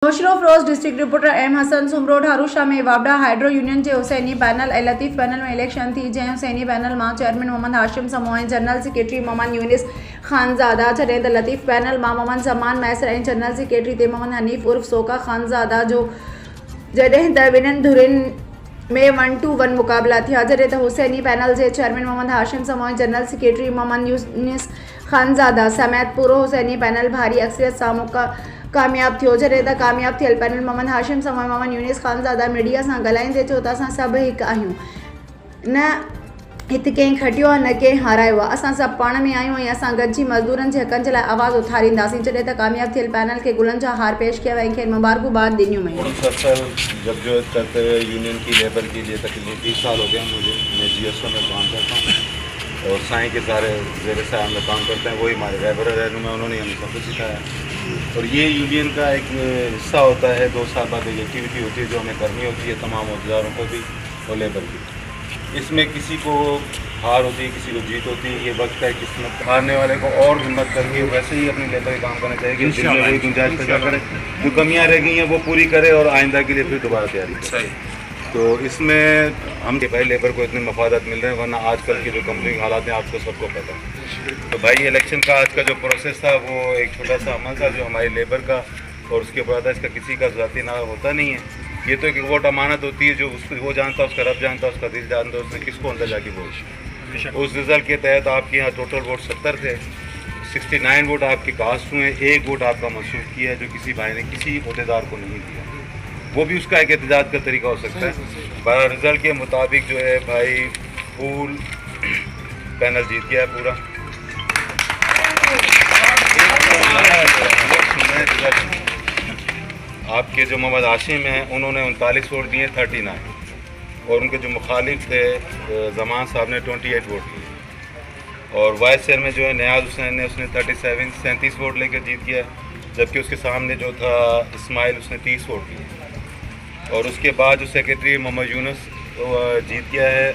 बुशरो Firoz district reporter M Hasan सुमरोड हारूशा में वाबडा हाइड्रो यूनियन के हुसैनी पैनल ऐं लतीफ़ पैनल में इलेक्शन थी जैं हुसैनी पैनल मां चेयरमैन मोहम्मद हाशिम समूह जनरल सेक्रेटरी मोहम्मद यूनिस खानज़ादा जॾहिं त लतीफ़ पैनल मां मोहम्मद ज़मान मैसर ऐं जनरल सेक्रेटरी ते मोहम्मद हनीफ़ उर्फ सोका खानज़ादा जो जॾहिं त ॿिन्हिनि धुरियुनि में 1-1 मुक़ाबला थिया जॾहिं त हुसैनी पैनल के चेयरमैन मोहम्मद हाशिम समूह जनरल सेक्रेटरी मोहम्मद यूनिस खानज़ादा समेत पूरो हुसैनी पैनल भारी अक्सरियत सां कामयाब थियो जॾहिं त कामयाब थियल पैनल मोहम्मद हाशिम समूह मोहम्मद यूनिस खानज़ादा मीडिया सां ॻाल्हाईंदे चयो त असां सभु हिकु आहियूं, न हिते कंहिं खटियो आहे न कंहिं हारायो आहे, असां सभु पाण में आहियूं ऐं असां गॾिजी मज़दूरनि जे हक़नि जे लाइ आवाज़ उथारींदासीं। जॾहिं त कामयाब थियल पैनल खे गुलनि जा हार पेश किया ऐं खेनि मुबारकबाद ॾिनियूं वयूं। जब जो करते हुए यूनियन की लेबर के लिए तकरीबन 30 साल हो गए मुझे। मैं GSO में काम करता हूँ और साईं के सारे ज़ेर साहब में काम करते हैं, वही हमारे लेबर रहनुमा, उन्होंने हमें सब कुछ सिखाया। और ये यूनियन का एक हिस्सा होता है, 2 साल बाद एक एक्टिविटी होती है जो हमें करनी होती है तमाम अहदेदारों को भी और लेबर की। इसमें किसी को हार होती है, किसी को जीत होती है, ये वक्त है किस्मत। हारने वाले को और हिम्मत करके वैसे ही अपनी लेबर के काम करना चाहिए कि जिसमें कोई गुंजाइश पैदा करे, जो कमियां रह गई हैं वो पूरी करे और आइंदा के लिए फिर दोबारा तैयारी करे। तो इसमें हम भाई लेबर को इतने मफादत मिल रहे हैं, वरना आजकल की जो कंपनी के हालात हैं आपको सबको पता है। तो भाई इलेक्शन का आज का जो प्रोसेस था वो एक छोटा सा अमल था जो हमारी लेबर का, और उसके बाद इसका किसी का ज़ाती ना होता नहीं है। ये तो एक वोट अमानत होती है, जो उसको वो जानता है, उसका रब जानता है, उसका दिल जानता है, उसने किसको अंदर जाके वोट। उस रिज़ल्ट के तहत आपके यहाँ टोटल वोट 70 थे, 69 वोट आपके कास्ट हुए, 1 वोट आपका मनसूख किया है जो किसी भाई ने किसी अहदेदार को नहीं दिया। वो भी उसका एक एहतजाज का तरीका हो सकता है। पर रिज़ल्ट के मुताबिक जो है भाई फुल पैनल जीत गया है पूरा। आपके जो मोहम्मद हाशिम हैं उन्होंने 39 वोट दिए, 39, और उनके जो मुखालिफ थे ज़मान साहब ने 28 वोट दिए। और वाइस चेयरमैन जो है नियाज़ हुसैन ने उसने 37 वोट लेकर जीत गया, जबकि उसके सामने जो था इस्माइल उसने 30 वोट दिए। और उसके बाद जो सेक्रेटरी मोहम्मद यूनुस जीत गया है।